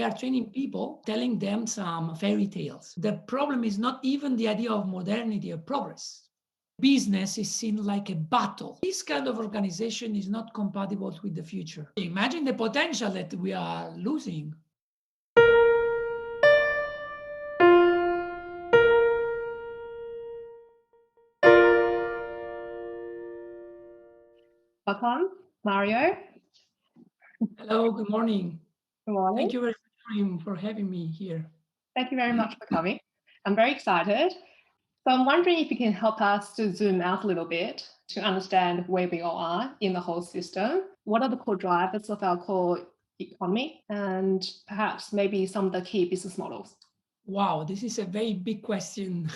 They are training people, telling them some fairy tales. The problem is not even the idea of modernity or progress. Business is seen like a battle. This kind of organization is not compatible with the future. Imagine the potential that we are losing. Welcome, Mario. Hello, good morning. Good morning. Thank you very much for having me here. Thank you very much for coming. I'm very excited. So I'm wondering if you can help us to zoom out a little bit to understand where we all are in the whole system. What are the core drivers of our core economy, and perhaps maybe some of the key business models? Wow, this is a very big question.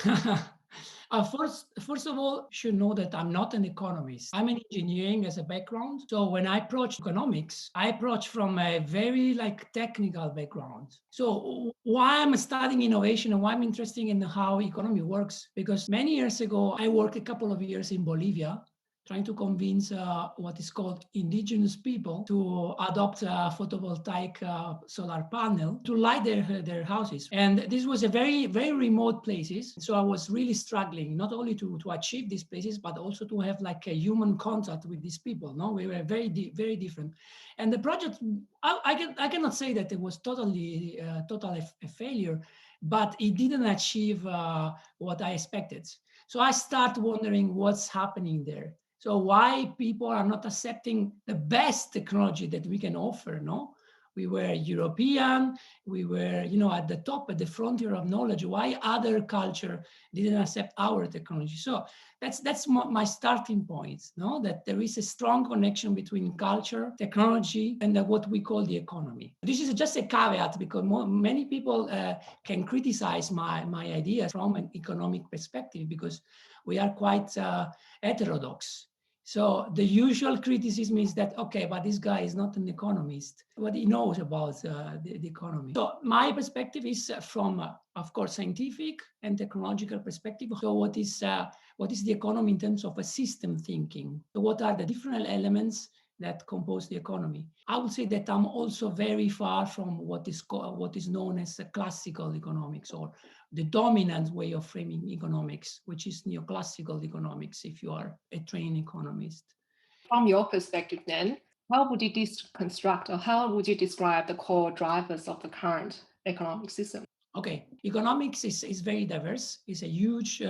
First of all, you should know that I'm not an economist. I'm an engineering as a background. So when I approach economics, I approach from a very technical background. So why I'm studying innovation and why I'm interested in how economy works, because many years ago, I worked a couple of years in Bolivia trying to convince what is called indigenous people to adopt a photovoltaic solar panel to light their houses. And this was a very, very remote places. So I was really struggling not only to achieve these places, but also to have a human contact with these people. No, we were very different. And the project, I cannot say that it was totally a failure, but it didn't achieve what I expected. So I start wondering what's happening there. So why people are not accepting the best technology that we can offer, no? We were European, we were, at the top, at the frontier of knowledge. Why other culture didn't accept our technology? So that's my starting point, no? That there is a strong connection between culture, technology, and what we call the economy. This is just a caveat because many people can criticize my ideas from an economic perspective because we are quite heterodox. So the usual criticism is that, okay, but this guy is not an economist. What he knows about the economy. So my perspective is from, of course, scientific and technological perspective. So what is the economy in terms of a system thinking? So what are the different elements that compose the economy? I would say that I'm also very far from what is known as classical economics, or the dominant way of framing economics, which is neoclassical economics, if you are a trained economist. From your perspective then, how would you construct or how would you describe the core drivers of the current economic system? Okay, economics is very diverse. It's a huge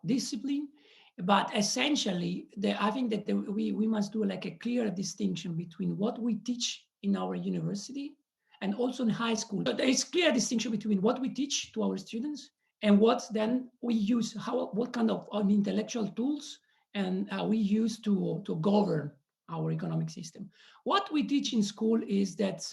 discipline, but essentially, I think that we must do a clear distinction between what we teach in our university and also in high school. So there is clear distinction between what we teach to our students and what then we use, what kind of intellectual tools and we use to govern our economic system. What we teach in school is that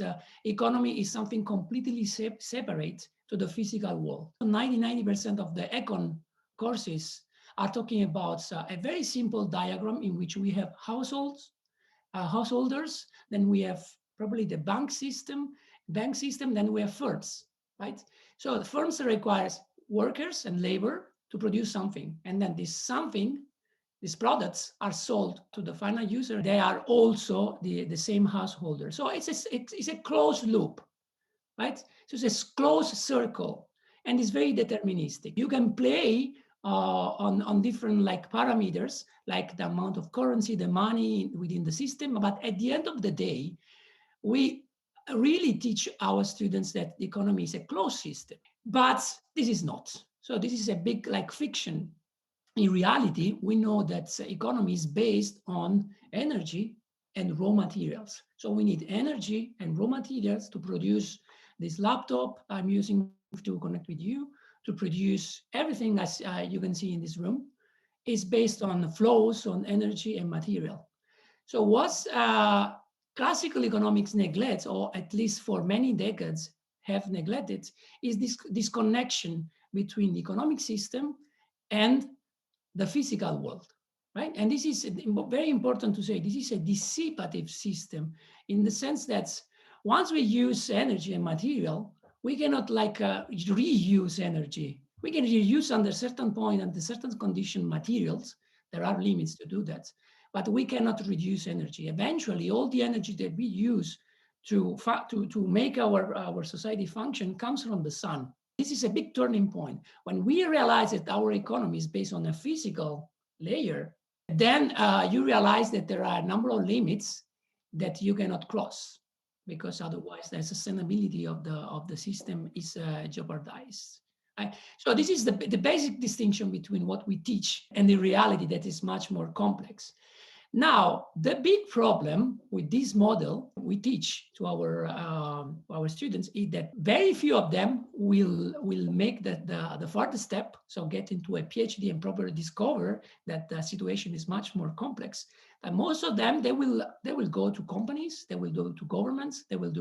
economy is something completely separate to the physical world. 90% of the econ courses are talking about a very simple diagram in which we have householders, then we have probably the bank system, then we have firms, right? So the firms requires workers and labor to produce something, and then these products are sold to the final user. They are also the same householder. So it's a closed loop, right? So it's a closed circle, and it's very deterministic. You can play on different parameters, like the amount of currency, the money within the system. But at the end of the day, we really teach our students that the economy is a closed system. But this is not. So this is a big fiction. In reality, we know that the economy is based on energy and raw materials. So we need energy and raw materials to produce this laptop I'm using to connect with you, to produce everything as you can see in this room, is based on flows, on energy and material. So what classical economics neglects, or at least for many decades have neglected, is this connection between the economic system and the physical world, right? And this is very important to say, this is a dissipative system in the sense that once we use energy and material, we cannot reuse energy. We can reuse under certain point, under certain condition materials. There are limits to do that, but we cannot reduce energy. Eventually, all the energy that we use to make our society function comes from the sun. This is a big turning point. When we realize that our economy is based on a physical layer, then you realize that there are a number of limits that you cannot cross, because otherwise the sustainability of the system is jeopardized. So this is the basic distinction between what we teach and the reality that is much more complex. Now, the big problem with this model we teach to our students is that very few of them will make the further step, so get into a PhD and probably discover that the situation is much more complex. And most of them, they will go to companies, they will go to governments, they will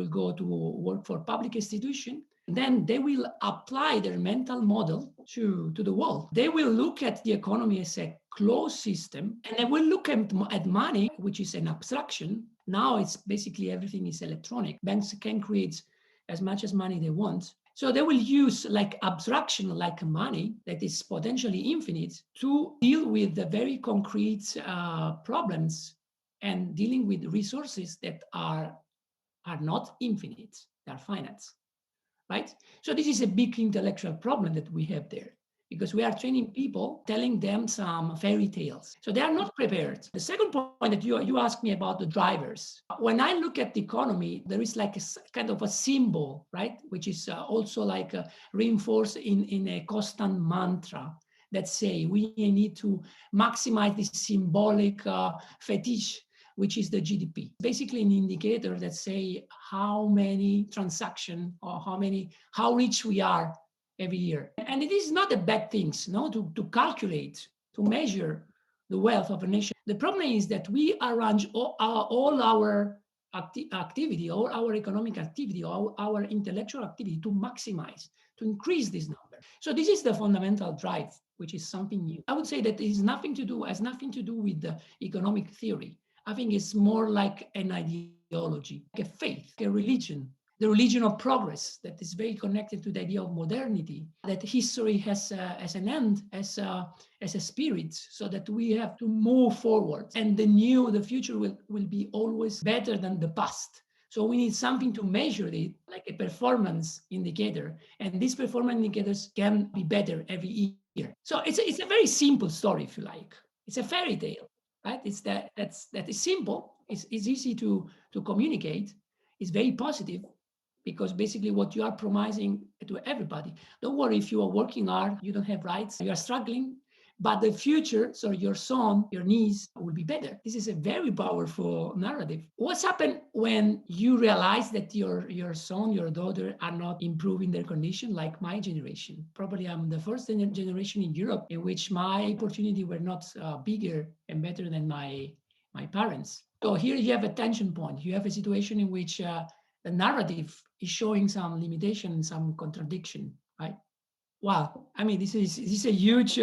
go to work for public institution. Then they will apply their mental model to the world. They will look at the economy as a closed system, and they will look at money, which is an abstraction. Now it's basically everything is electronic. Banks can create as much as money they want. So they will use like abstraction, like money that is potentially infinite, to deal with the very concrete problems and dealing with resources that are not infinite, they are finite. Right? So this is a big intellectual problem that we have there, because we are training people, telling them some fairy tales. So they are not prepared. The second point that you asked me about the drivers. When I look at the economy, there is like a kind of a symbol, right? Which is also like reinforced in a constant mantra that say we need to maximize this symbolic fetish, which is the GDP. Basically an indicator that say how many transactions or how rich we are every year. And it is not a bad thing, no, to calculate, to measure the wealth of a nation. The problem is that we arrange all our activity, all our economic activity, all our intellectual activity to maximize, to increase this number. So this is the fundamental drive, which is something new. I would say that it has nothing to do with the economic theory. I think it's more like an ideology, like a faith, a religion, the religion of progress that is very connected to the idea of modernity, that history has as an end, as a spirit, so that we have to move forward. And the future will be always better than the past. So we need something to measure it, like a performance indicator. And these performance indicators can be better every year. So it's a very simple story, if you like. It's a fairy tale. Right? It's that is simple. It's easy to communicate. It's very positive, because basically what you are promising to everybody. Don't worry if you are working hard, you don't have rights, you are struggling, but the future, so your son, your niece will be better. This is a very powerful narrative. What's happened when you realize that your son, your daughter are not improving their condition like my generation? Probably I'm the first generation in Europe in which my opportunity were not bigger and better than my parents. So here you have a tension point. You have a situation in which the narrative is showing some limitation, some contradiction, right? Wow, I mean, this is a huge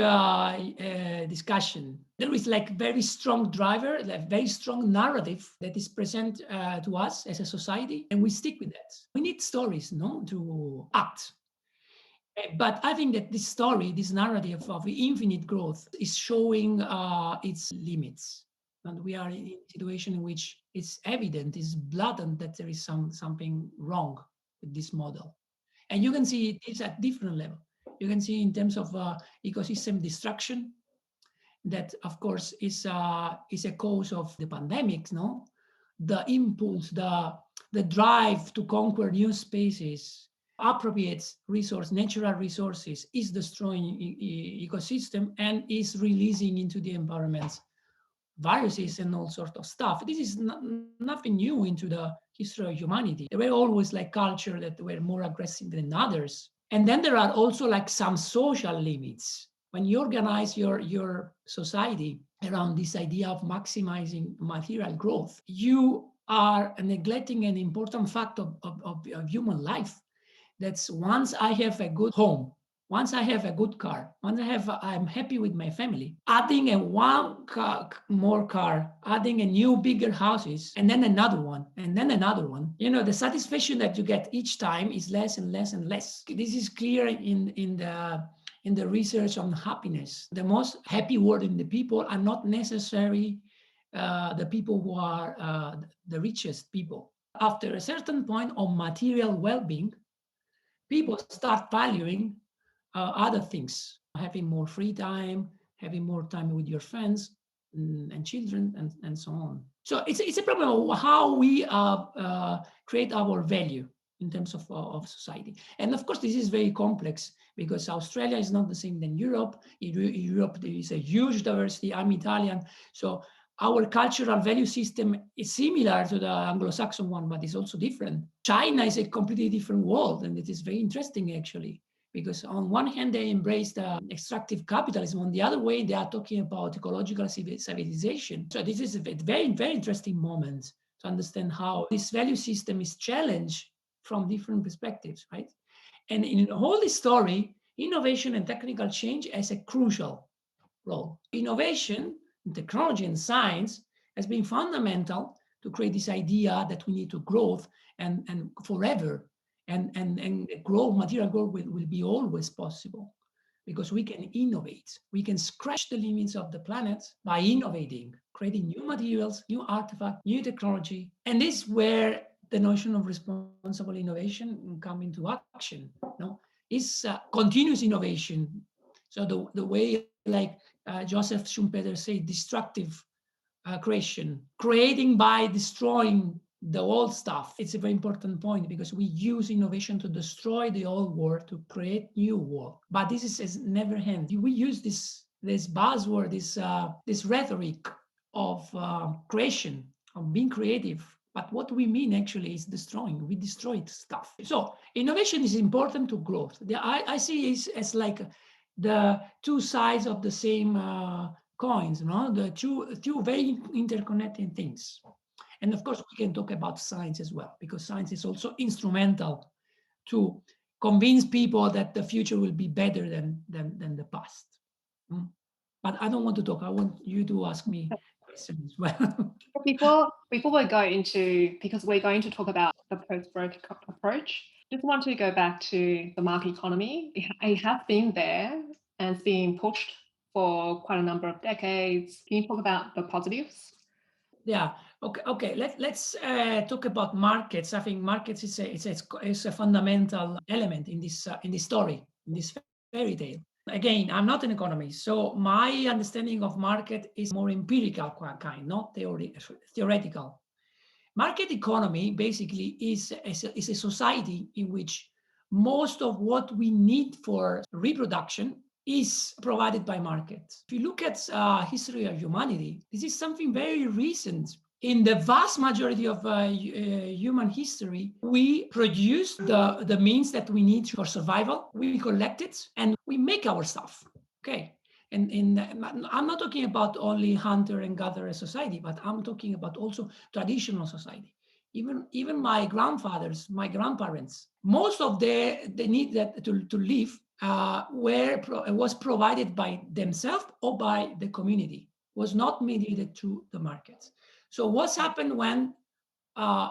discussion. There is like very strong driver, like very strong narrative that is present to us as a society, and we stick with that. We need stories, no, to act. But I think that this story, this narrative of infinite growth, is showing its limits. And we are in a situation in which it's evident, it's blatant that there is something wrong with this model. And you can see it's at different level. You can see in terms of ecosystem destruction, that of course is a cause of the pandemic, no? The impulse, the drive to conquer new spaces, appropriate natural resources, is destroying ecosystem and is releasing into the environment viruses and all sorts of stuff. This is nothing new into the history of humanity. There were always like culture that were more aggressive than others. And then there are also like some social limits. When you organize your society around this idea of maximizing material growth, you are neglecting an important fact of human life. That's once I have a good home, once I have a good car, once I'm happy with my family, adding more car, adding a new bigger houses, and then another one, and then another one. You know, the satisfaction that you get each time is less and less and less. This is clear in the research on happiness. The most happy word in the people are not necessarily the people who are the richest people. after a certain point of material well-being, people start valuing other things, having more free time, having more time with your friends and children, and so on. So it's a problem of how we create our value in terms of society. And of course, this is very complex because Australia is not the same than Europe. In Europe, there is a huge diversity. I'm Italian, so our cultural value system is similar to the Anglo-Saxon one, but it's also different. China is a completely different world, and it is very interesting actually, because on one hand they embrace the extractive capitalism, on the other way they are talking about ecological civilization. So this is a very, very interesting moment to understand how this value system is challenged from different perspectives, right? And in all this story, innovation and technical change has a crucial role. Innovation, technology, and science has been fundamental to create this idea that we need to growth and forever, and growth, material growth will be always possible because we can innovate. We can scratch the limits of the planet by innovating, creating new materials, new artifacts, new technology. And this is where the notion of responsible innovation come into action. No, it's continuous innovation. So the way, like Joseph Schumpeter said, destructive creation, creating by destroying the old stuff. It's a very important point because we use innovation to destroy the old world to create new world. But this is never end. We use this buzzword, this rhetoric of creation, of being creative. But what we mean actually is destroying. We destroy stuff. So innovation is important to growth. I see it as like the two sides of the same coins, no? The two very interconnected things. And of course, we can talk about science as well, because science is also instrumental to convince people that the future will be better than the past. But I don't want to talk. I want you to ask me questions as well. Before we go into, because we're going to talk about the post-growth approach, just want to go back to the market economy. It has been there and it's been pushed for quite a number of decades. Can you talk about the positives? Yeah. Okay. Let's talk about markets. I think markets is a fundamental element in this story, in this fairy tale. Again, I'm not an economist, so my understanding of market is more empirical kind, not theoretical. Market economy basically is a society in which most of what we need for reproduction is provided by markets. If you look at history of humanity, this is something very recent. In the vast majority of human history, we produce the means that we need for survival. We collect it and we make our stuff. Okay. And I'm not talking about only hunter and gatherer society, but I'm talking about also traditional society. Even my grandfathers, my grandparents, most of the need that to live was provided by themselves or by the community, was not mediated through the markets. So what's happened when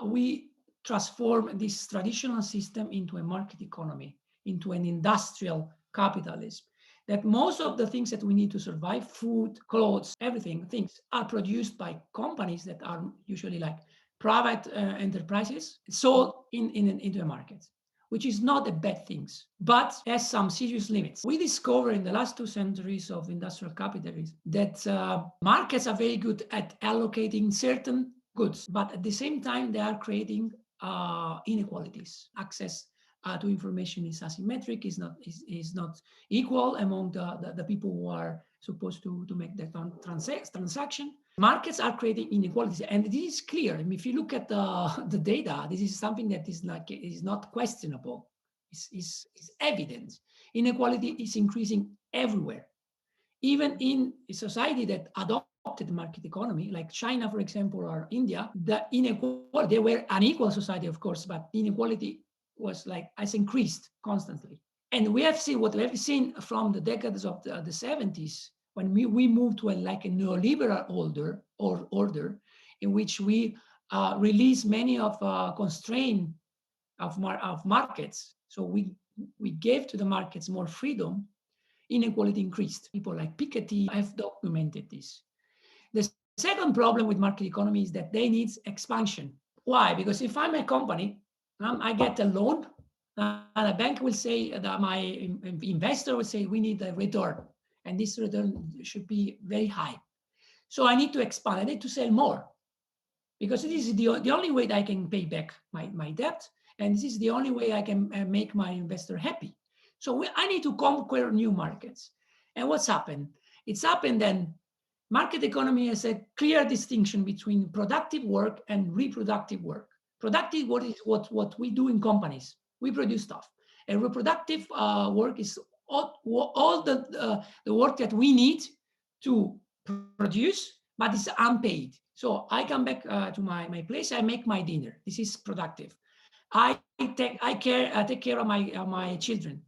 we transform this traditional system into a market economy, into an industrial capitalism? That most of the things that we need to survive, food, clothes, everything, things are produced by companies that are usually like private enterprises sold into a market, which is not a bad thing, but has some serious limits. We discovered in the last 2 centuries of industrial capitalism that markets are very good at allocating certain goods, but at the same time, they are creating inequalities. Access to information is asymmetric, is not equal among the people who are supposed to make the transaction. Markets are creating inequalities, and this is clear. I mean, if you look at the data, this is something that is not questionable. It's evident. Inequality is increasing everywhere, even in a society that adopted market economy, like China, for example, or India. The inequality, they were an equal society, of course, but inequality has increased constantly. And we have seen from the decades of the 70s, when we moved to a neoliberal order in which we release many of constraint of markets. So we gave to the markets more freedom. Inequality increased. People like Piketty have documented this. The second problem with market economy is that they need expansion. Why? Because if I'm a company, I get a loan, and a bank will say that my investor will say we need a return, and this return should be very high. So I need to expand. I need to sell more, because this is the only way that I can pay back my debt, and this is the only way I can make my investor happy. So I need to conquer new markets. And what's happened? It's happened then. Market economy has a clear distinction between productive work and reproductive work. Productive work is what we do in companies. We produce stuff. And reproductive work is all the work that we need to produce, but it's unpaid. So I come back to my place. I make my dinner. This is productive. I take care of my children.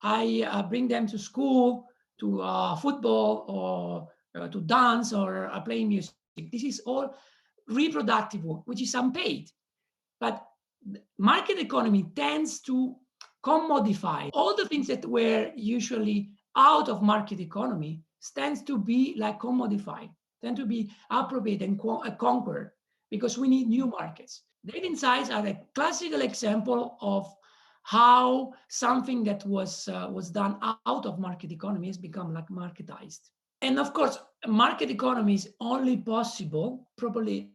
I bring them to school, to football, or to dance, or playing music. This is all reproductive work, which is unpaid. But market economy tends to commodify all the things that were usually out of market economy, tends to be like commodified, tend to be appropriated and conquered, because we need new markets. Dating sites are a classical example of how something that was done out of market economy has become like marketized. And of course, market economy is only possible probably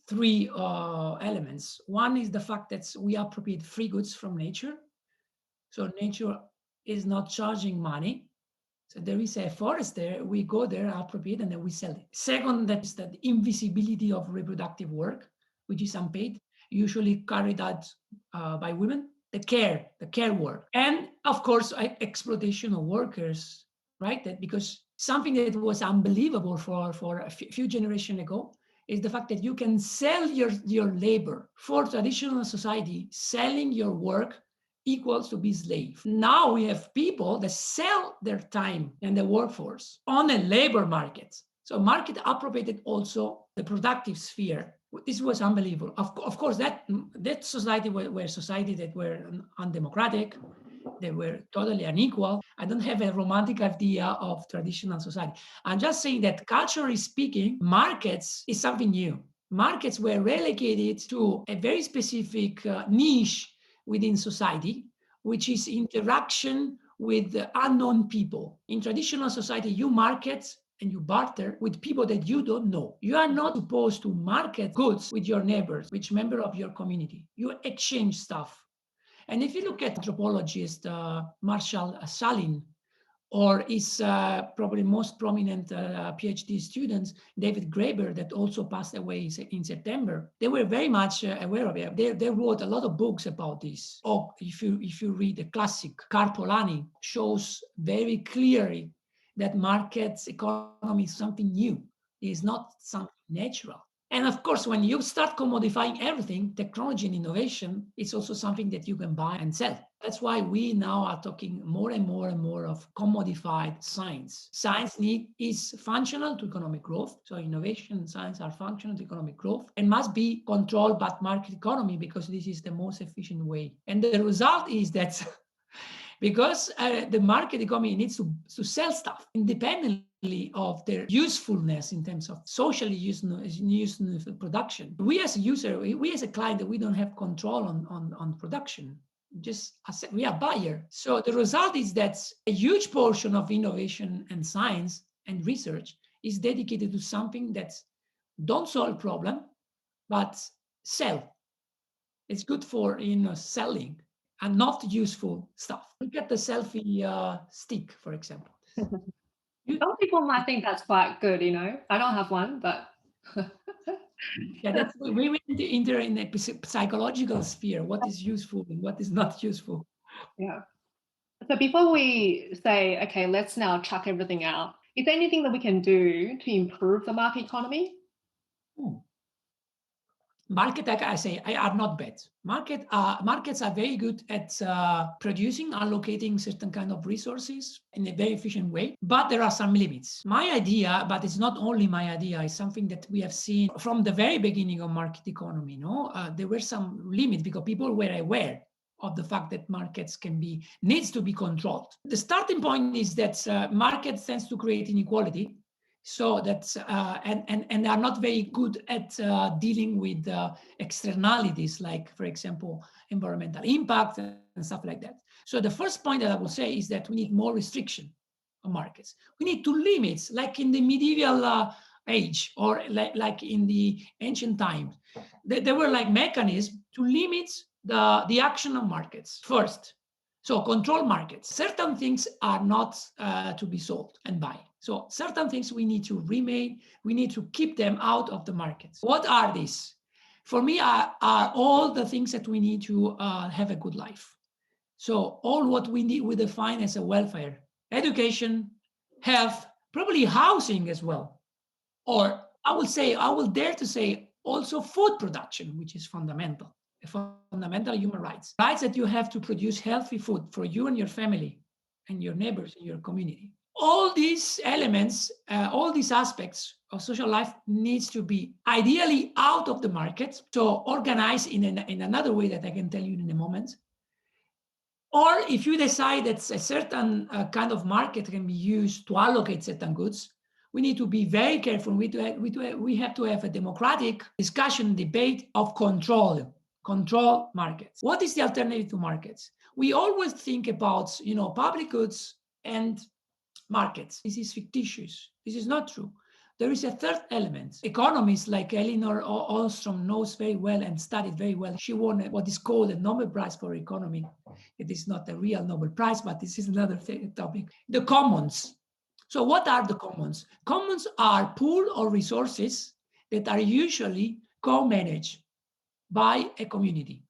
three elements. One is the fact that we appropriate free goods from nature. So nature is not charging money. So there is a forest there, we go there, appropriate, and then we sell it. Second, that is the invisibility of reproductive work, which is unpaid, usually carried out by women. The care work. And of course, exploitation of workers, right? That because something that was unbelievable for a few generations ago is the fact that you can sell your labor. For traditional society, selling your work equals to be slave. Now we have people that sell their time and the workforce on a labor market. So market appropriated also the productive sphere. This was unbelievable. Of course, that society were society that were undemocratic. They were totally unequal. I don't have a romantic idea of traditional society. I'm just saying that culturally speaking, markets is something new. Markets were relegated to a very specific niche within society, which is interaction with unknown people. In traditional society, you market and you barter with people that you don't know. You are not supposed to market goods with your neighbors, which member of your community. You exchange stuff. And if you look at anthropologist Marshall Salin, or his probably most prominent PhD students, David Graeber, that also passed away in September, they were very much aware of it. They wrote a lot of books about this. Or if you read the classic, Karl Polanyi shows very clearly that markets economy is something new. It is not something natural. And of course, when you start commodifying everything, technology and innovation, it's also something that you can buy and sell. That's why we now are talking more and more and more of commodified science. Science is functional to economic growth. So innovation and science are functional to economic growth and must be controlled by market economy, because this is the most efficient way. And the result is that because the market economy needs to sell stuff independently of their usefulness in terms of socially useful production. We as a user, we as a client, we don't have control on production. Just we are buyer. So the result is that a huge portion of innovation and science and research is dedicated to something that don't solve problem, but sell. It's good for selling and not useful stuff. Look at the selfie stick, for example. Some people might think that's quite good, I don't have one, but yeah, we enter in a psychological sphere. What is useful and what is not useful? Yeah. So before we say, okay, let's now chuck everything out, is there anything that we can do to improve the market economy? Market, like I say, are not bad. Markets are very good at producing, allocating certain kind of resources in a very efficient way, but there are some limits. My idea, but it's not only my idea, is something that we have seen from the very beginning of market economy. There were some limits because people were aware of the fact that markets needs to be controlled. The starting point is that markets tends to create inequality. So that's and they are not very good at dealing with externalities, like, for example, environmental impact and stuff like that. So the first point that I will say is that we need more restriction on markets. We need to limit, like in the medieval age, or like in the ancient times. There were like mechanisms to limit the action of markets first. So control markets. Certain things are not to be sold and buy. So certain things we need to remain, we need to keep them out of the markets. What are these? For me, are all the things that we need to have a good life. So all what we need, we define as a welfare, education, health, probably housing as well. Or I will dare to say also food production, which is fundamental, a fundamental human rights. Rights that you have to produce healthy food for you and your family and your neighbors in your community. All these elements, all these aspects of social life needs to be ideally out of the market, so organized in another way that I can tell you in a moment. Or if you decide that a certain kind of market can be used to allocate certain goods, we need to be very careful. We have to have a democratic discussion, debate of control markets. What is the alternative to markets? We always think about, public goods and markets. This is fictitious. This is not true. There is a third element. Economists like Elinor Ostrom knows very well and studied very well. She won what is called a Nobel Prize for Economy. It is not a real Nobel Prize, but this is another topic. The commons. So what are the commons? Commons are pool or resources that are usually co-managed by a community.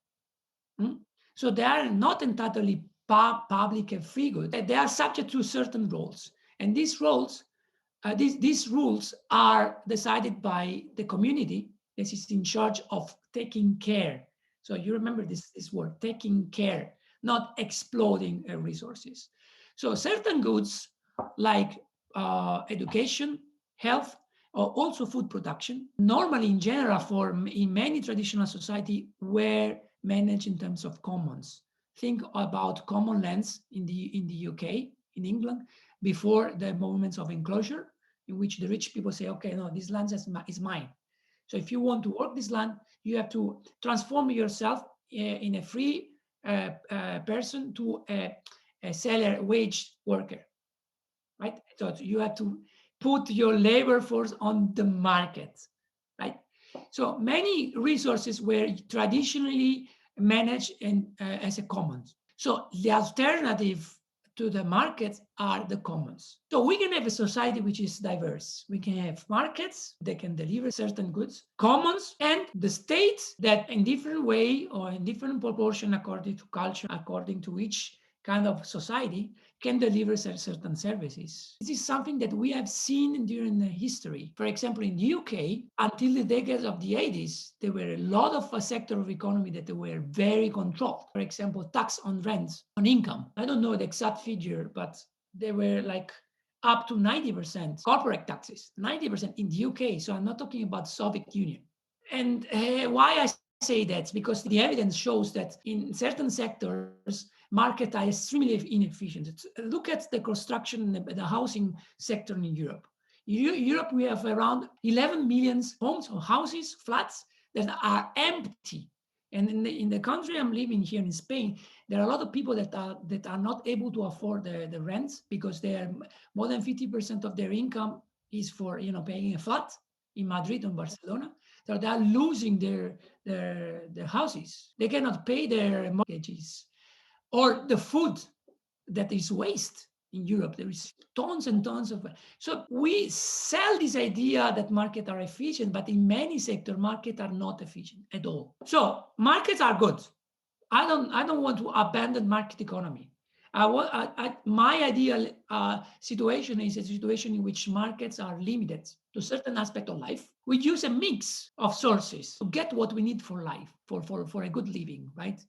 So they are not entirely public and free goods. They are subject to certain rules. And these rules are decided by the community that is in charge of taking care. So you remember this word, taking care, not exploding resources. So certain goods like education, health, or also food production, normally in general in many traditional society were managed in terms of commons. Think about common lands in the UK, in England, before the movements of enclosure, in which the rich people say, okay, no, this land is mine. So if you want to work this land, you have to transform yourself in a free person to a seller wage worker, right? So you have to put your labor force on the market, right? So many resources were traditionally managed as a commons. So the alternative to the markets are the commons. So we can have a society which is diverse. We can have markets that can deliver certain goods, commons, and the state that in different way or in different proportion according to culture, according to each kind of society, can deliver certain services. This is something that we have seen during the history. For example, in the UK, until the decades of the 80s, there were a lot of a sector of economy that were very controlled. For example, tax on rents, on income. I don't know the exact figure, but they were like up to 90% corporate taxes, 90% in the UK. So I'm not talking about Soviet Union. And why I say that? Because the evidence shows that in certain sectors, markets are extremely inefficient. Look at the construction, the housing sector in Europe. Europe, we have around 11 million homes or houses, flats that are empty. And in the country I'm living here in Spain, there are a lot of people that are not able to afford the rents because they are more than 50% of their income is for paying a flat in Madrid or Barcelona. So they are losing their houses. They cannot pay their mortgages. Or the food that is waste in Europe. There is tons and tons of. So we sell this idea that markets are efficient, but in many sectors, markets are not efficient at all. So markets are good. I don't want to abandon market economy. My ideal situation is a situation in which markets are limited to certain aspect of life. We use a mix of sources to get what we need for life, for a good living, right?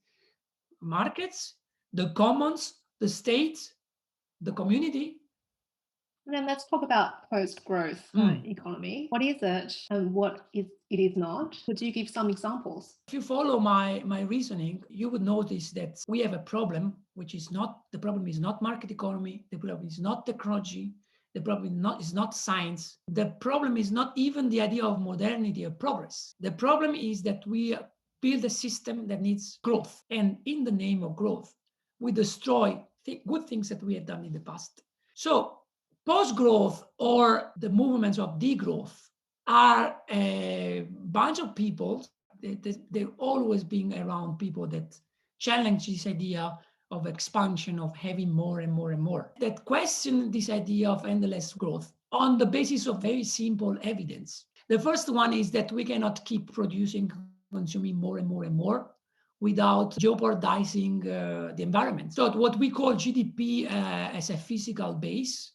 Markets, the commons, the state, the community. And then let's talk about post-growth economy. What is it and what it is not? Could you give some examples? If you follow my reasoning, you would notice that we have a problem, which is not, the problem is not market economy, the problem is not technology, The problem is not science. The problem is not even the idea of modernity or progress. The problem is that we build a system that needs growth. And in the name of growth, we destroy good things that we have done in the past. So post-growth or the movements of degrowth are a bunch of people. They've always been around people that challenge this idea of expansion, of having more and more and more, that question this idea of endless growth on the basis of very simple evidence. The first one is that we cannot keep producing, consuming more and more and more without jeopardizing the environment. So what we call GDP as a physical base,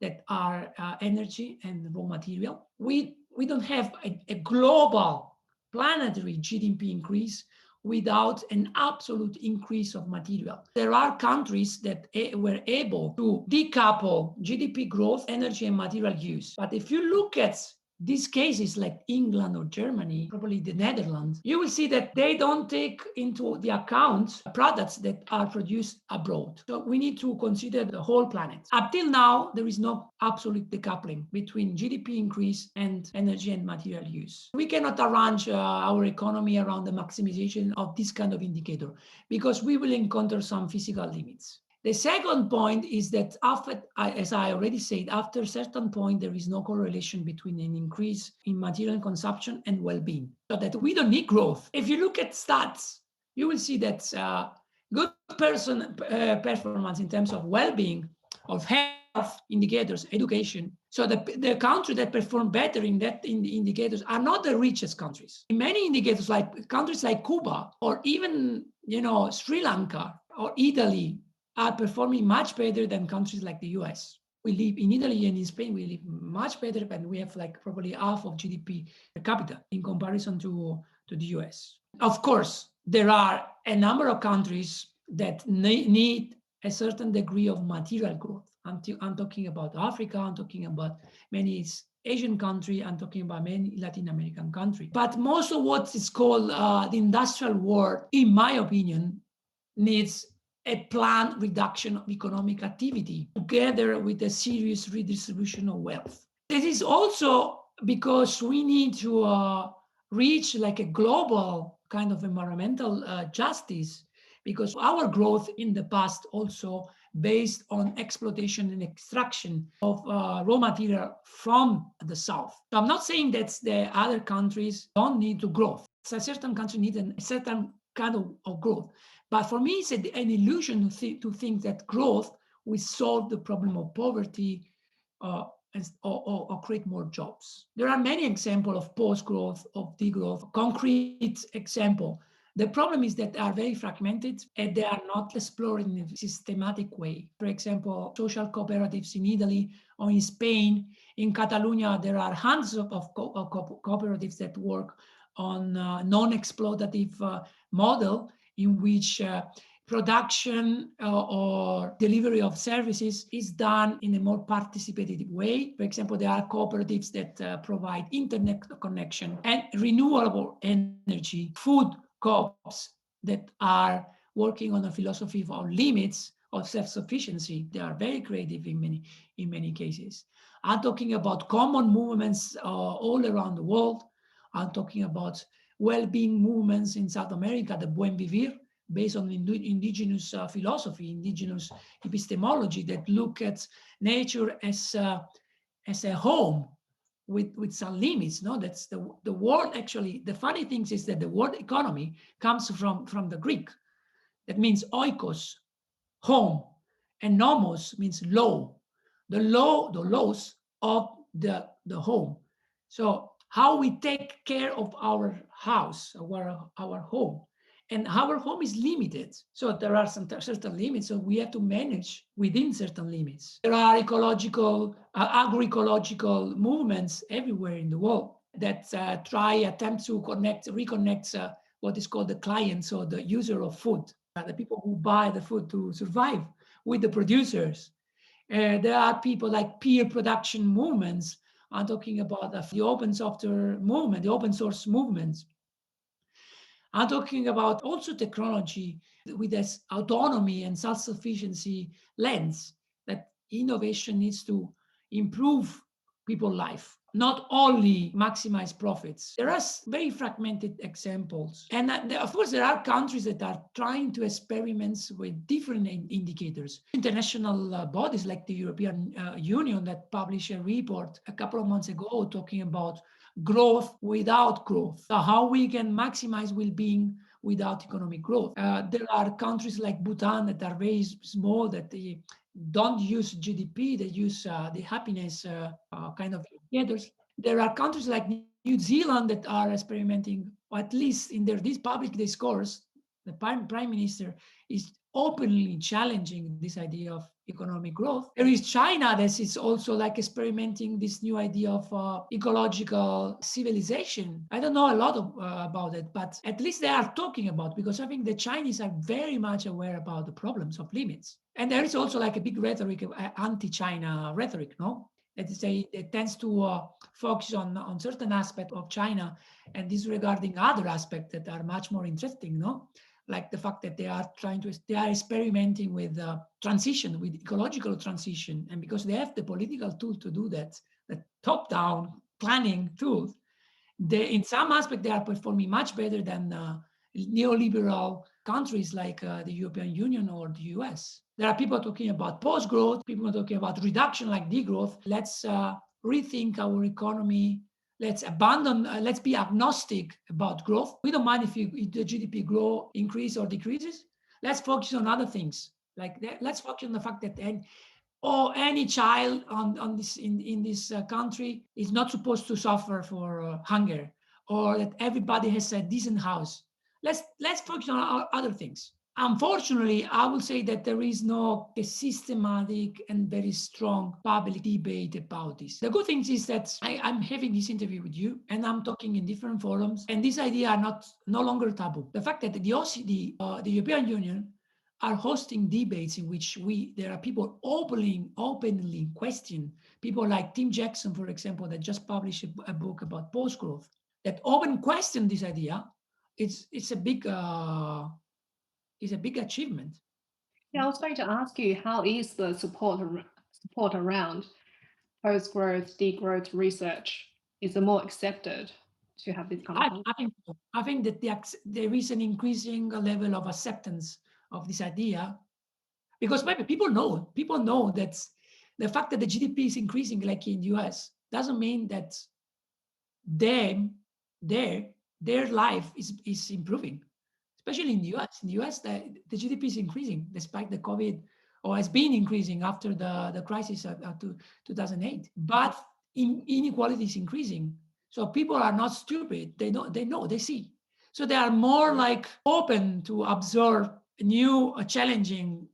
that are energy and raw material. We don't have a global planetary GDP increase without an absolute increase of material. There are countries that were able to decouple GDP growth, energy, and material use. But if you look at these cases like England or Germany, probably the Netherlands, you will see that they don't take into the account products that are produced abroad. So we need to consider the whole planet. Up till now, there is no absolute decoupling between GDP increase and energy and material use. We cannot arrange our economy around the maximization of this kind of indicator because we will encounter some physical limits. The second point is that after, as I already said, after a certain point, there is no correlation between an increase in material consumption and well-being, so that we don't need growth. If you look at stats, you will see that good performance in terms of well-being, of health indicators, education. So the countries that perform better in the indicators are not the richest countries. In many indicators, like countries like Cuba or even Sri Lanka or Italy, are performing much better than countries like the US. We live in Italy and in Spain, we live much better, and we have like probably half of GDP per capita in comparison to the US. Of course, there are a number of countries that need a certain degree of material growth. I'm talking about Africa, I'm talking about many Asian countries, I'm talking about many Latin American countries. But most of what is called the industrial world, in my opinion, needs a planned reduction of economic activity together with a serious redistribution of wealth. This is also because we need to reach like a global kind of environmental justice, because our growth in the past also based on exploitation and extraction of raw material from the south. So I'm not saying that the other countries don't need to grow. So certain countries need a certain kind of growth. But for me, it's an illusion to think that growth will solve the problem of poverty or create more jobs. There are many examples of post-growth, of degrowth, concrete example. The problem is that they are very fragmented and they are not explored in a systematic way. For example, social cooperatives in Italy or in Spain, in Catalonia, there are hundreds of cooperatives that work on non-exploitative model in which production or delivery of services is done in a more participative way. For example, there are cooperatives that provide internet connection and renewable energy, food co-ops that are working on a philosophy of limits of self-sufficiency. They are very creative in many cases. I'm talking about common movements all around the world. I'm talking about well-being movements in South America, the Buen Vivir, based on indigenous philosophy, indigenous epistemology that look at nature as a home with some limits. No, that's the word. Actually, the funny thing is that the word economy comes from the Greek. That means oikos, home, and nomos means law. The laws of the home. So how we take care of our house, our home. And our home is limited. So there are some certain limits, so we have to manage within certain limits. There are ecological, agroecological movements everywhere in the world that attempt to reconnect what is called the clients or the user of food, the people who buy the food to survive, with the producers. There are people like peer production movements. I'm talking about the open software movement, the open source movements. I'm talking about also technology with this autonomy and self-sufficiency lens, that innovation needs to improve people's life, not only maximize profits. There are very fragmented examples. And of course, there are countries that are trying to experiment with different indicators. International bodies like the European Union that published a report a couple of months ago talking about growth without growth, how we can maximize well-being without economic growth. There are countries like Bhutan that are very small, that they don't use GDP, they use the happiness kind of indicators. There are countries like New Zealand that are experimenting, or at least in this public discourse, the prime minister is openly challenging this idea of economic growth. There is China that is also like experimenting this new idea of ecological civilization. I don't know a lot about it, but at least they are talking about, because I think the Chinese are very much aware about the problems of limits. And there is also like a big rhetoric, anti-China rhetoric, no? That is, it tends to focus on certain aspects of China and disregarding other aspects that are much more interesting, no? Like the fact that they are experimenting with transition, with ecological transition. And because they have the political tool to do that, the top-down planning tool, in some aspect, they are performing much better than neoliberal countries like the European Union or the US. There are people talking about post-growth, people are talking about reduction like degrowth. Let's rethink our economy. Let's be agnostic about growth. We don't mind if the GDP increase or decreases. Let's focus on other things. Let's focus on the fact that any child in this country is not supposed to suffer for hunger, or that everybody has a decent house. Let's focus on other things. Unfortunately, I will say that there is no systematic and very strong public debate about this. The good thing is that I'm having this interview with you, and I'm talking in different forums, and these ideas are no longer taboo. The fact that the OECD, the European Union, are hosting debates in which there are people openly question, people like Tim Jackson, for example, that just published a book about post-growth, that open question this idea. It's a big achievement. Yeah, I was going to ask you, how is the support around post-growth, degrowth research? Is it more accepted to have this kind of? I think that there is an increasing level of acceptance of this idea, because maybe people know that the fact that the GDP is increasing, like in the US, doesn't mean that their life is improving, especially in the US. In the US, the GDP is increasing despite the COVID, or has been increasing after the crisis of 2008. But inequality is increasing. So people are not stupid. They know, they see. So they are more like open to absorb new challenging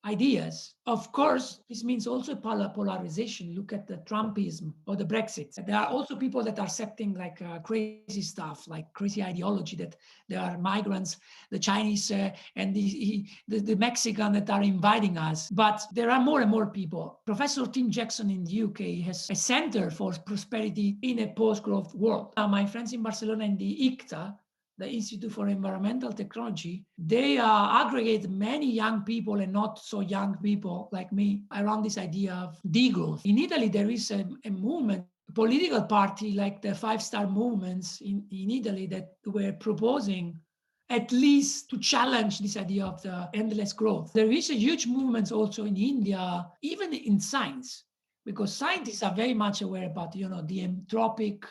ideas. Of course, this means also polarization. Look at the Trumpism or the Brexit. There are also people that are accepting like crazy stuff, like crazy ideology, that there are migrants, the Chinese and the Mexican that are inviting us. But there are more and more people. Professor Tim Jackson in the UK has a center for prosperity in a post-growth world. My friends in Barcelona in the ICTA, the Institute for Environmental Technology, they aggregate many young people and not so young people like me around this idea of degrowth. In Italy, there is a movement, a political party like the five-star movements in Italy, that were proposing at least to challenge this idea of the endless growth. There is a huge movement also in India, even in science, because scientists are very much aware about the anthropic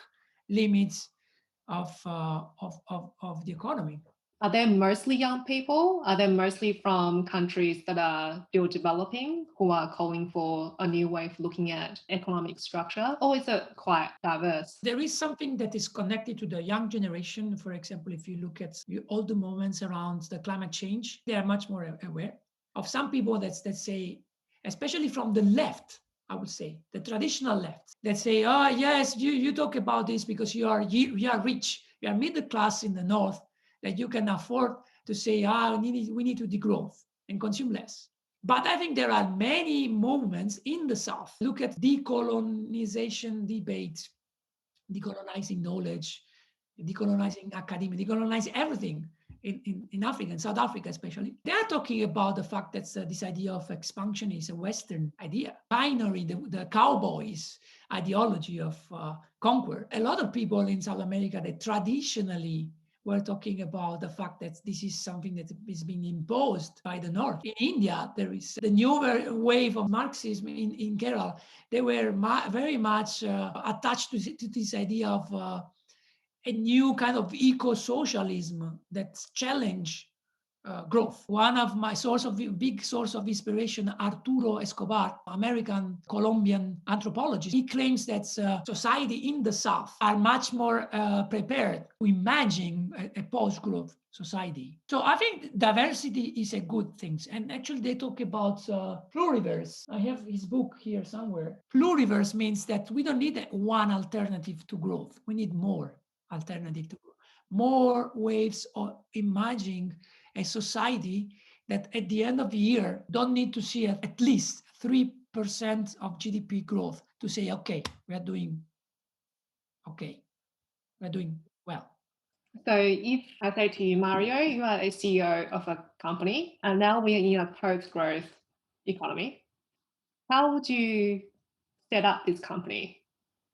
limits of the economy. Are they mostly young people? Are they mostly from countries that are still developing, who are calling for a new way of looking at economic structure? Or is it quite diverse? There is something that is connected to the young generation. For example, if you look at all the movements around the climate change, they are much more aware of some people that say, especially from the left, I would say, the traditional left, that say, oh, yes, you talk about this because you are rich, you are middle class in the north, that you can afford to say, we need to degrowth and consume less. But I think there are many movements in the South. Look at decolonization debates, decolonizing knowledge, decolonizing academia, decolonizing everything. in Africa, in South Africa especially, they are talking about the fact that this idea of expansion is a Western idea. Binary, the cowboys ideology of conquer. A lot of people in South America that traditionally were talking about the fact that this is something that is being imposed by the North. In India, there is the newer wave of Marxism in Kerala. They were very much attached to this idea of a new kind of eco-socialism that challenge growth. One of my big source of inspiration, Arturo Escobar, American Colombian anthropologist, he claims that society in the South are much more prepared to imagine a post-growth society. So I think diversity is a good thing. And actually they talk about pluriverse. I have his book here somewhere. Pluriverse means that we don't need one alternative to growth. We need more alternative to growth. More ways of imagining a society that at the end of the year don't need to see at least 3% of GDP growth to say, okay, we're doing well. So if I say to you, Mario, you are a CEO of a company, and now we're in a post-growth economy, how would you set up this company?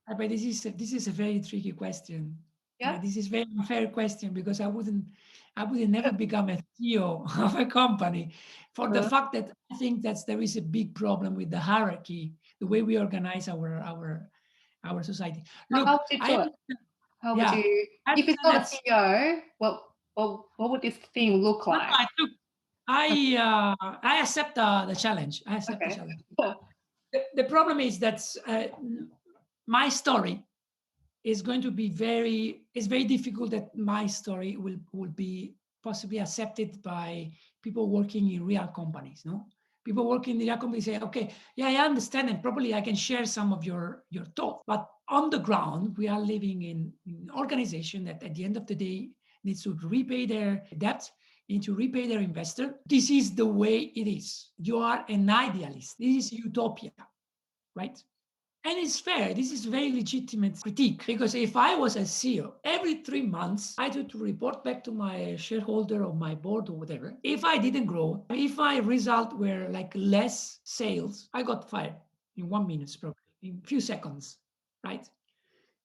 But this is a very tricky question. Yeah. This is a very unfair question because I wouldn't never become a CEO of a company for the fact that I think that there is a big problem with the hierarchy, the way we organize our society. Look, how would you do it? How would you, if it's not a CEO, what would this thing look like? I accept the challenge. I accept the challenge. The problem is that my story is going to be it's very difficult that my story will be possibly accepted by people working in real companies. No, people working in real companies say, okay, yeah, I understand, and probably I can share some of your thoughts. But on the ground, we are living in an organization that at the end of the day needs to repay their debt, need to repay their investor. This is the way it is. You are an idealist. This is utopia, right? And it's fair. This is very legitimate critique because if I was a CEO, every 3 months I had to report back to my shareholder or my board or whatever. If I didn't grow, if my result were like less sales, I got fired in 1 minute, probably in a few seconds, right?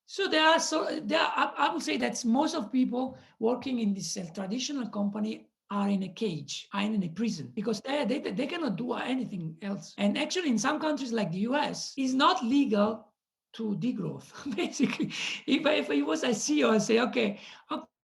So I would say that most of people working in this traditional company are in a cage, are in a prison, because they cannot do anything else. And actually, in some countries like the US, it's not legal to degrowth. Basically, if I was a CEO and say, okay,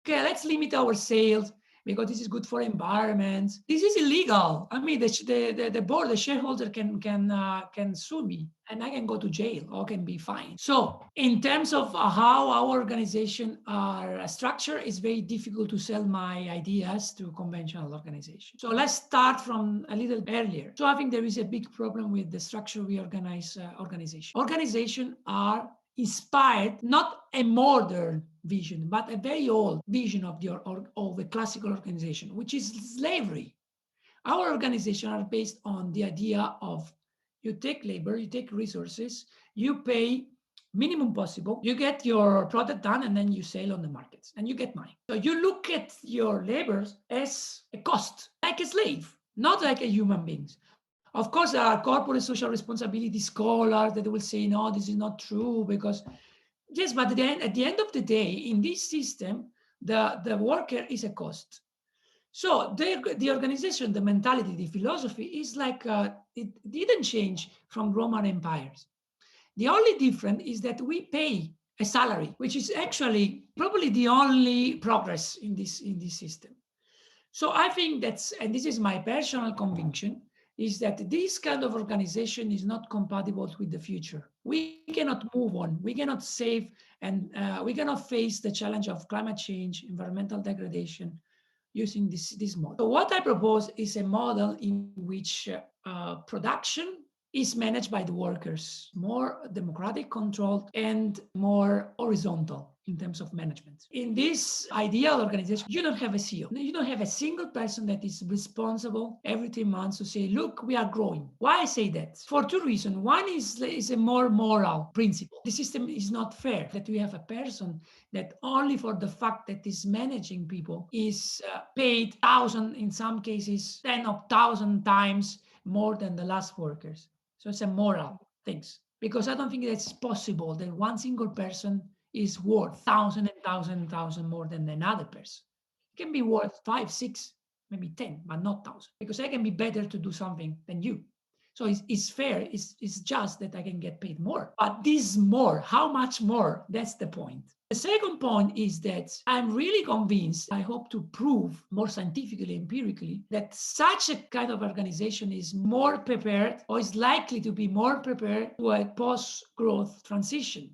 let's limit our sales because this is good for environment. This is illegal. I mean, the board, the shareholder can sue me, and I can go to jail or can be fined. So, in terms of how our organization are structured, it's very difficult to sell my ideas to conventional organizations. So let's start from a little earlier. So I think there is a big problem with the structure we organize organization. Organizations are inspired, not a modern vision, but a very old vision of the classical organization, which is slavery. Our organizations are based on the idea of you take labor, you take resources, you pay minimum possible, you get your product done, and then you sell on the markets and you get money. So you look at your labor as a cost, like a slave, not like a human being. Of course, there are corporate social responsibility scholars that will say, no, this is not true because, yes, but then at the end of the day, in this system, the worker is a cost. So the organization, the mentality, the philosophy is like, it didn't change from Roman empires. The only difference is that we pay a salary, which is actually probably the only progress in this system. So I think and this is my personal conviction, is that this kind of organization is not compatible with the future. We cannot move on. We cannot save, and we cannot face the challenge of climate change, environmental degradation using this model. So what I propose is a model in which production is managed by the workers, more democratic controlled and more horizontal in terms of management. In this ideal organization, you don't have a CEO. You don't have a single person that is responsible every 3 months to say, look, we are growing. Why I say that? For two reasons. One is a more moral principle. The system is not fair that we have a person that only for the fact that is managing people is paid 1,000, in some cases 10,000 times more than the last workers. So it's a moral things, because I don't think that's possible that one single person is worth thousand more than another person. It can be worth 5, 6, maybe 10, but not 1,000, because I can be better to do something than you. So it's fair, it's just that I can get paid more. But this more, how much more? That's the point. The second point is that I'm really convinced, I hope to prove more scientifically, empirically, that such a kind of organization is more prepared or is likely to be more prepared to a post-growth transition.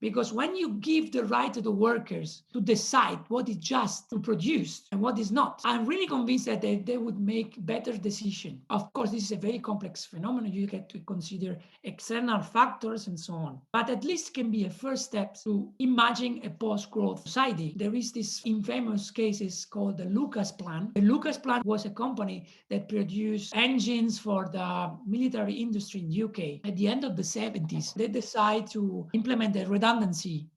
Because when you give the right to the workers to decide what is just to produce and what is not, I'm really convinced that they would make better decisions. Of course, this is a very complex phenomenon. You get to consider external factors and so on. But at least can be a first step to imagine a post-growth society. There is this infamous case called the Lucas Plan. The Lucas Plan was a company that produced engines for the military industry in the UK. At the end of the 70s, they decided to implement a redundancy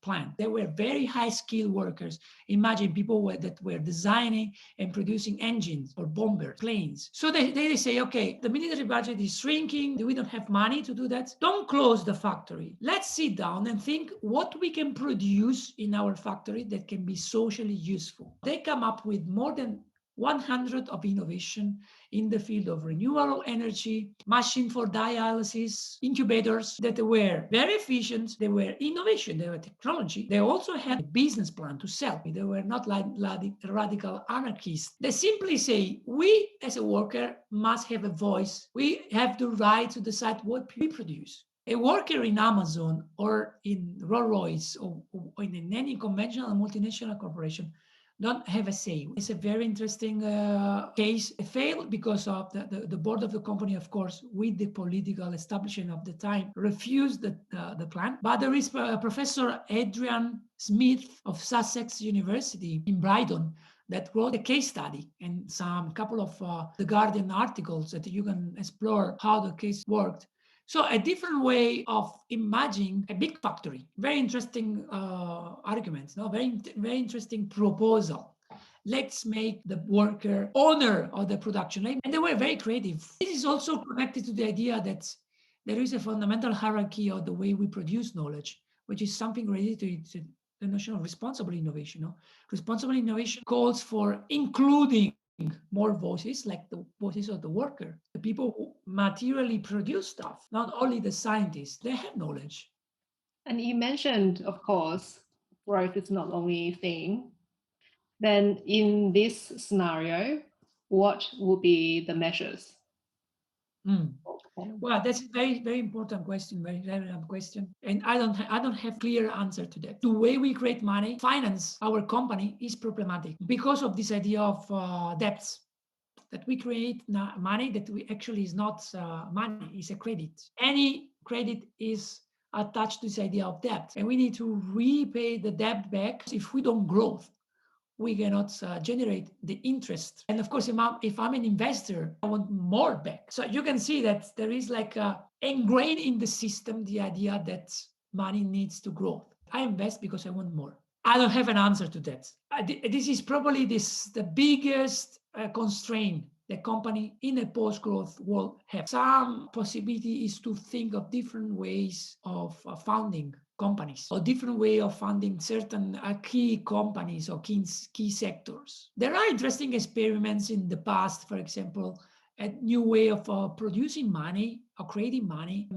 plan. They were very high-skilled workers. Imagine people that were designing and producing engines for bombers, planes. So they say, okay, the military budget is shrinking. We don't have money to do that. Don't close the factory. Let's sit down and think what we can produce in our factory that can be socially useful. They come up with more than 100 of innovation in the field of renewable energy, machine for dialysis, incubators that were very efficient. They were innovation, they were technology. They also had a business plan to sell. They were not like radical anarchists. They simply say, we as a worker must have a voice. We have the right to decide what we produce. A worker in Amazon or in Rolls-Royce or in any conventional multinational corporation don't have a say. It's a very interesting case. It failed because of the board of the company, of course, with the political establishment of the time, refused the plan. But there is Professor Adrian Smith of Sussex University in Brighton that wrote a case study and some couple of The Guardian articles that you can explore how the case worked. So a different way of imagining a big factory. Very interesting arguments, no? Very interesting proposal. Let's make the worker owner of the production. And they were very creative. This is also connected to the idea that there is a fundamental hierarchy of the way we produce knowledge, which is something related to the notion of responsible innovation. No? Responsible innovation calls for including more voices, like the voices of the worker, the people who materially produce stuff, not only the scientists. They have knowledge. And you mentioned, of course, growth is not the only thing. Then in this scenario, what will be the measures? Well, that's a very, very important question, very relevant question. And I don't have clear answer to that. The way we create money, finance our company is problematic because of this idea of debts. That we create money that we actually is not money, is a credit. Any credit is attached to this idea of debt. And we need to repay the debt back. If we don't grow, we cannot generate the interest. And of course, if I'm an investor, I want more back. So you can see that there is like ingrained in the system the idea that money needs to grow. I invest because I want more. I don't have an answer to that. This is probably the biggest constraint the company in a post-growth world have. Some possibility is to think of different ways of founding companies or different way of funding certain key companies or key sectors. There are interesting experiments in the past, for example, a new way of producing money or creating money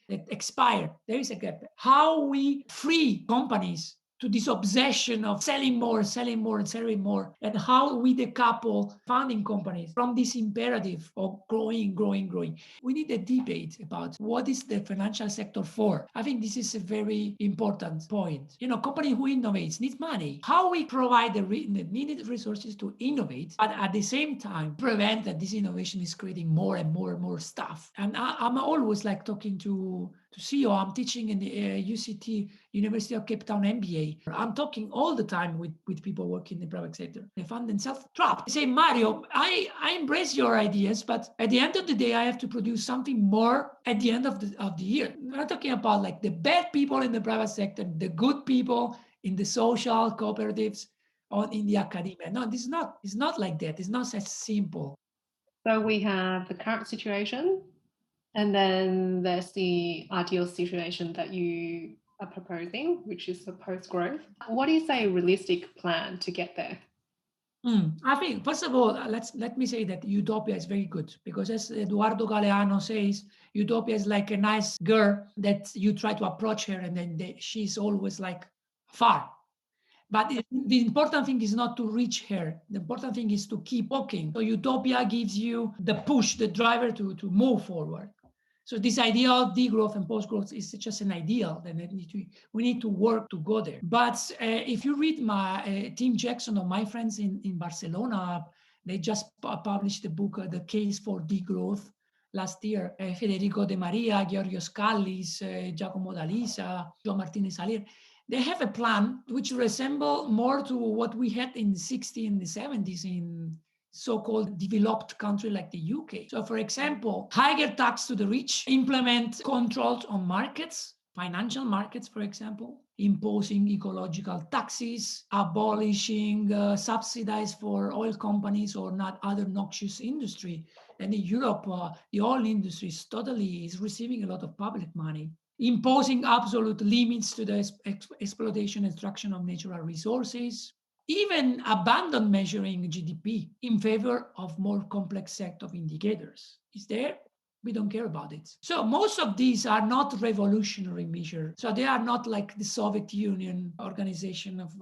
that expired. There is a gap. How we free companies to this obsession of selling more, selling more, and selling more, and how we decouple founding companies from this imperative of growing, growing, growing. We need a debate about what is the financial sector for. I think this is a very important point. Company who innovates needs money. How we provide the needed resources to innovate, but at the same time prevent that this innovation is creating more and more and more stuff. And I'm always like talking to CEO. I'm teaching in the UCT, University of Cape Town MBA. I'm talking all the time with people working in the private sector. They find themselves trapped. They say, Mario, I embrace your ideas, but at the end of the day, I have to produce something more at the end of the year. We're not talking about like the bad people in the private sector, the good people in the social cooperatives or in the academia. No, it's not like that. It's not as simple. So we have the current situation, and then there's the ideal situation that you are proposing, which is the post-growth. What is a realistic plan to get there? I think, first of all, let me say that utopia is very good, because as Eduardo Galeano says, utopia is like a nice girl that you try to approach her and then she's always like far. But the important thing is not to reach her. The important thing is to keep walking. So utopia gives you the push, the driver to move forward. So this idea of degrowth and post-growth is just an ideal, and we need to work to go there. But if you read my Tim Jackson or my friends in Barcelona, they just published the book, The Case for Degrowth, last year. Federico De Maria, Giorgio Scallis, Giacomo D'Alisa, João Martinez Alier. They have a plan which resemble more to what we had in the 60s and the 70s in so-called developed country like the UK. So for example, higher tax to the rich, implement controls on markets, financial markets, for example, imposing ecological taxes, abolishing subsidies for oil companies or not other noxious industry. And in Europe, the oil industry is receiving a lot of public money. Imposing absolute limits to the exploitation and extraction of natural resources, even abandon measuring GDP in favor of more complex set of indicators. Is there? We don't care about it. So most of these are not revolutionary measures. So they are not like the Soviet Union organization of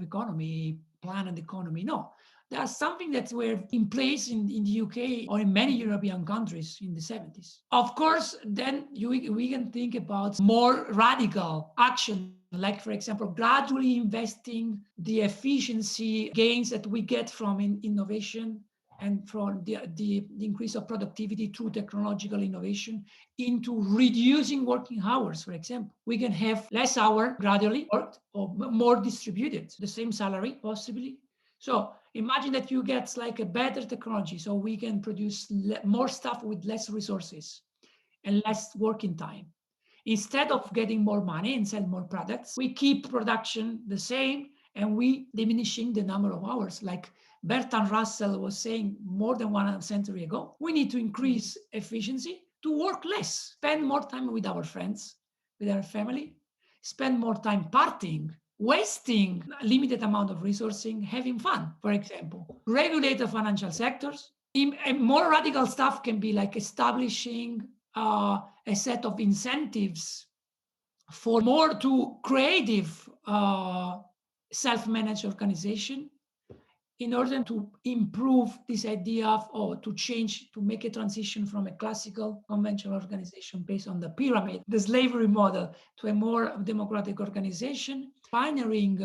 economy, planned economy. No, they are something that were in place in the UK or in many European countries in the 70s. Of course, then we can think about more radical action, like, for example, gradually investing the efficiency gains that we get from innovation and from the increase of productivity through technological innovation into reducing working hours, for example. We can have less hours gradually worked or more distributed, the same salary possibly. So imagine that you get like a better technology, so we can produce more stuff with less resources and less working time. Instead of getting more money and sell more products, we keep production the same and we diminishing the number of hours. Like Bertrand Russell was saying more than 1 century ago, we need to increase efficiency to work less, spend more time with our friends, with our family, spend more time partying, wasting a limited amount of resourcing, having fun, for example. Regulate the financial sectors. And more radical stuff can be like establishing a set of incentives for more to creative self-managed organization in order to improve this idea of, to change, to make a transition from a classical conventional organization based on the pyramid, the slavery model, to a more democratic organization, pioneering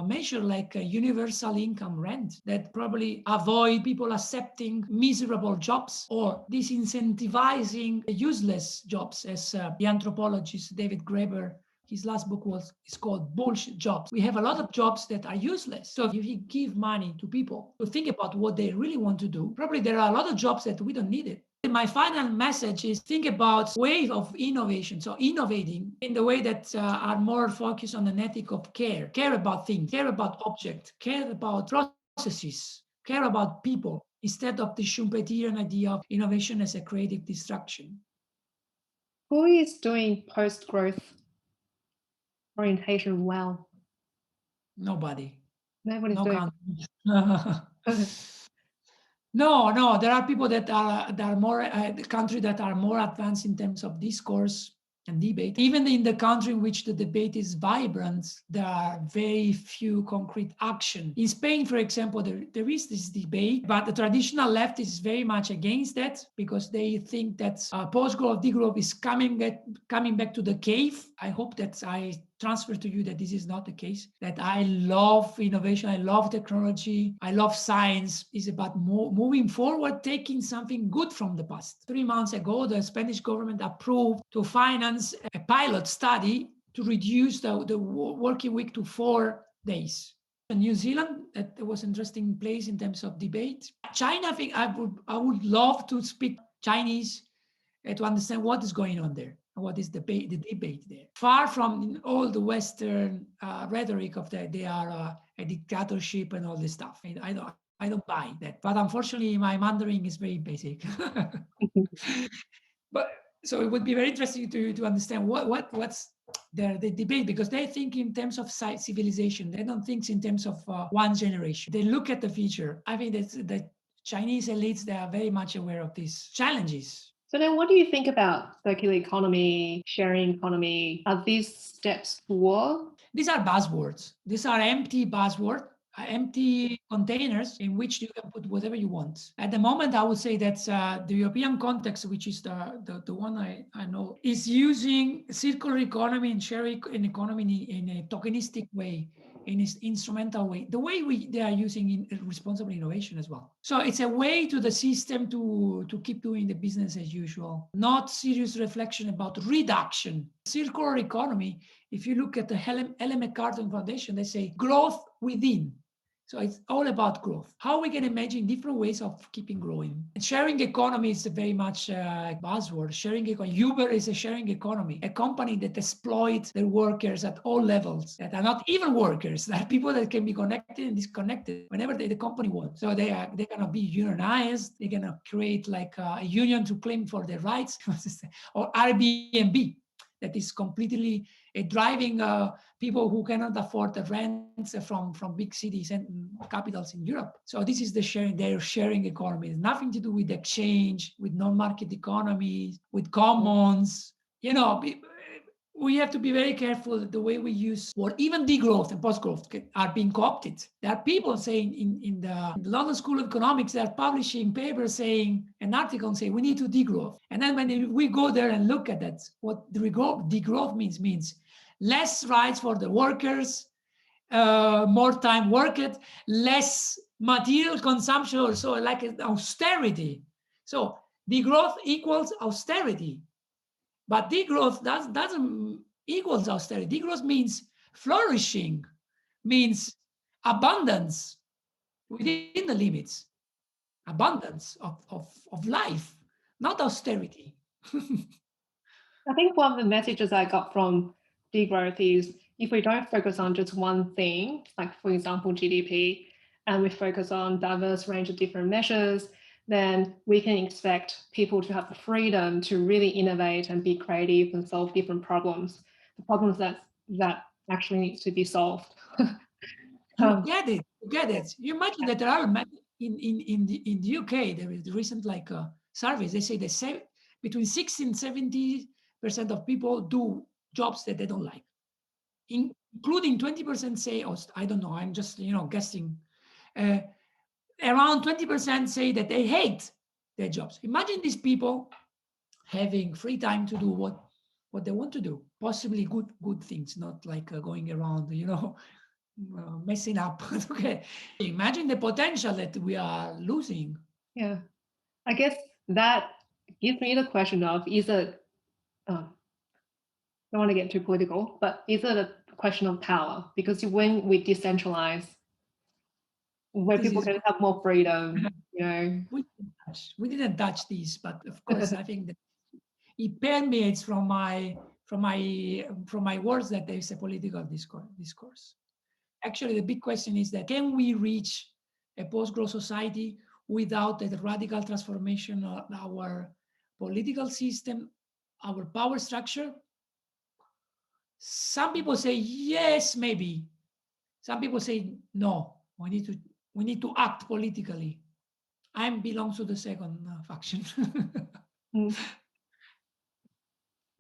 measure like a universal income rent that probably avoid people accepting miserable jobs or disincentivizing useless jobs, as the anthropologist David Graeber, his last book is called Bullshit Jobs. We have a lot of jobs that are useless. So if you give money to people to think about what they really want to do, probably there are a lot of jobs that we don't need it. My final message is think about ways of innovation. So innovating in the way that are more focused on an ethic of care about things, care about objects, care about processes, care about people, instead of the Schumpeterian idea of innovation as a creative distraction. Who is doing post-growth orientation well? Nobody. Nobody's No doing No, there are people that are more countries that are more advanced in terms of discourse, and debate. Even in the country in which the debate is vibrant, there are very few concrete action. In Spain, for example, there is this debate, but the traditional left is very much against that because they think that post-growth, degrowth is coming back to the cave. I hope that I transfer to you that this is not the case, that I love innovation, I love technology, I love science. It's about moving forward, taking something good from the past. 3 months ago, the Spanish government approved to finance a pilot study to reduce the working week to 4 days. In New Zealand, that was an interesting place in terms of debate. China, I think I would love to speak Chinese to understand what is going on there. What is the debate there? Far from all the Western rhetoric of that, they are a dictatorship and all this stuff. I don't buy that. But unfortunately, my Mandarin is very basic. But so it would be very interesting to understand what's the debate, because they think in terms of civilization. They don't think in terms of one generation. They look at the future. I think that the Chinese elites, they are very much aware of these challenges. So then what do you think about circular economy, sharing economy? Are these steps toward? These are buzzwords. These are empty buzzwords, empty containers in which you can put whatever you want. At the moment, I would say that the European context, which is the one I know, is using circular economy and sharing an economy in a tokenistic way, in an instrumental way, the way they are using in responsible innovation as well. So it's a way to the system to keep doing the business as usual, not serious reflection about reduction. Circular economy, if you look at the Ellen MacArthur Foundation, they say growth within. So it's all about growth. How we can imagine different ways of keeping growing. And sharing economy is very much a buzzword. Sharing economy. Uber is a sharing economy, a company that exploits their workers at all levels, that are not even workers, that are people that can be connected and disconnected whenever the company wants. So they're gonna be unionized. They're gonna create like a union to claim for their rights, or Airbnb. That is completely driving people who cannot afford the rents from big cities and capitals in Europe. So this is their sharing economy. It's nothing to do with exchange, with non-market economies, with commons. You know, we have to be very careful the way we use, or even degrowth and post-growth are being co-opted. There are people saying in the London School of Economics, they are publishing papers saying, an article saying we need to degrowth. And then when we go there and look at that, what degrowth means less rights for the workers, more time worked, less material consumption, or so like austerity. So degrowth equals austerity. But degrowth doesn't equals austerity. Degrowth means flourishing, means abundance within the limits, abundance of life, not austerity. I think one of the messages I got from degrowth is if we don't focus on just one thing, like for example, GDP, and we focus on diverse range of different measures, then we can expect people to have the freedom to really innovate and be creative and solve different problems, the problems that actually needs to be solved. You get it. You imagine that there are in the UK, there is recent like surveys. They say between 60 and 70% of people do jobs that they don't like, including 20% say, oh, I don't know, I'm just guessing. Around 20% say that they hate their jobs. Imagine these people having free time to do what they want to do, possibly good things, not like going around, messing up. Okay, imagine the potential that we are losing. Yeah, I guess that gives me the question of, is it, don't want to get too political, but is it a question of power? Because when we decentralize, where people can have more freedom, We didn't touch these, but of course, I think that it permeates from my words that there is a political discourse. Actually, the big question is that can we reach a post-growth society without a radical transformation of our political system, our power structure? Some people say yes, maybe. Some people say no. We need to act politically. I belong to the second faction.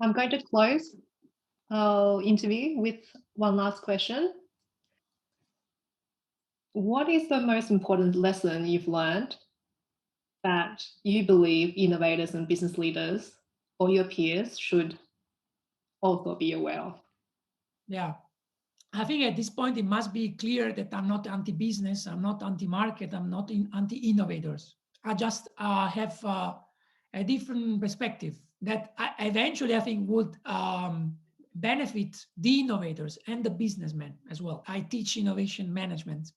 I'm going to close our interview with one last question. What is the most important lesson you've learned that you believe innovators and business leaders or your peers should also be aware of? Yeah. I think at this point, it must be clear that I'm not anti-business, I'm not anti-market, I'm not anti-innovators. I just have a different perspective that eventually I think would benefit the innovators and the businessmen as well. I teach innovation management,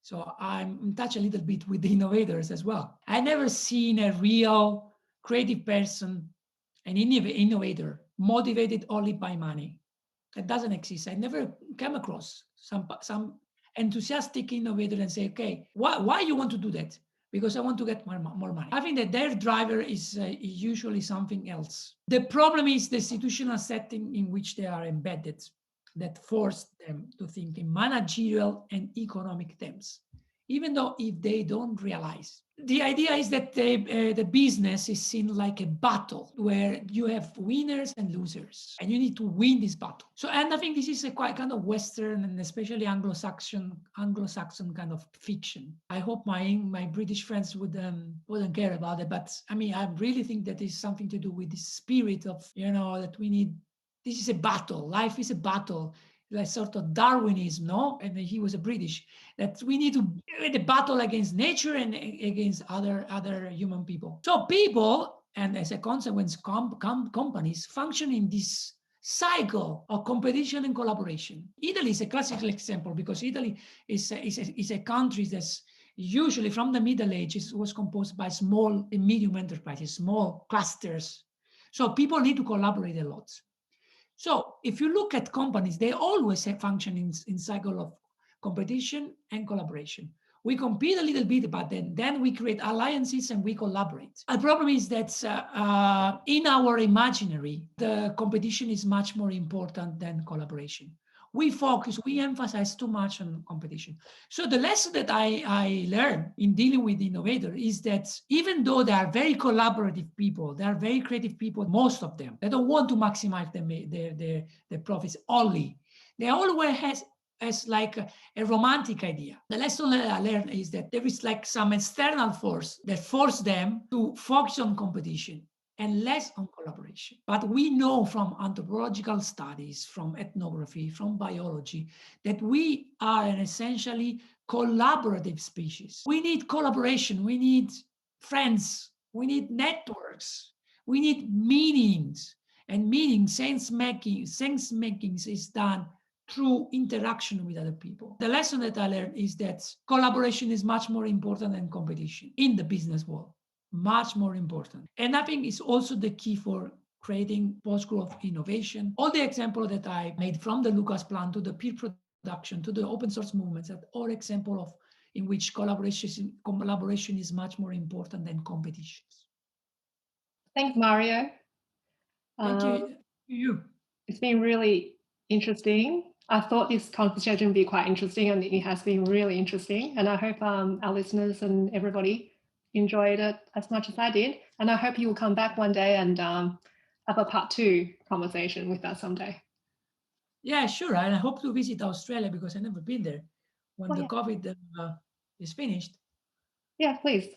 so I'm in touch a little bit with the innovators as well. I never seen a real creative person, an innovator, motivated only by money. That doesn't exist. I never came across some enthusiastic innovator and say, okay, why you want to do that? Because I want to get more money. I think that their driver is usually something else. The problem is the institutional setting in which they are embedded that force them to think in managerial and economic terms, even though if they don't realize. The idea is that the business is seen like a battle where you have winners and losers, and you need to win this battle. So, and I think this is a quite kind of Western and especially Anglo-Saxon kind of fiction. I hope my British friends wouldn't care about it, but I mean, I really think that is something to do with the spirit of, that we need. This is a battle. Life is a battle, like sort of Darwinism, no? And he was a British, that we need to the battle against nature and against other human people. So people, and as a consequence, companies function in this cycle of competition and collaboration. Italy is a classical example because Italy is a country that's usually from the Middle Ages was composed by small and medium enterprises, small clusters. So people need to collaborate a lot. So if you look at companies, they always have function in cycle of competition and collaboration. We compete a little bit, but then we create alliances and we collaborate. The problem is that in our imaginary, the competition is much more important than collaboration. We emphasize too much on competition. So the lesson that I learned in dealing with the innovator is that even though they are very collaborative people, they are very creative people, most of them, they don't want to maximize their profits only. They always has like a romantic idea. The lesson that I learned is that there is like some external force that force them to focus on competition and less on collaboration. But we know from anthropological studies, from ethnography, from biology, that we are an essentially collaborative species. We need collaboration, we need friends, we need networks, we need meanings. And meaning, sense making is done through interaction with other people. The lesson that I learned is that collaboration is much more important than competition in the business world. Much more important. And I think it's also the key for creating post-growth innovation. All the examples that I made from the Lucas plan to the peer production to the open source movements are all examples of in which collaboration is much more important than competitions. Thanks, Mario. Thank you. It's been really interesting. I thought this conversation would be quite interesting, and it has been really interesting. And I hope our listeners and everybody enjoyed it as much as I did. And I hope you will come back one day and have a part 2 conversation with us someday. Yeah, sure. And I hope to visit Australia because I've never been there when the COVID is finished. Yeah, please.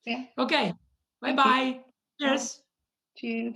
Yeah. Okay. Bye-bye. Cheers. Cheers.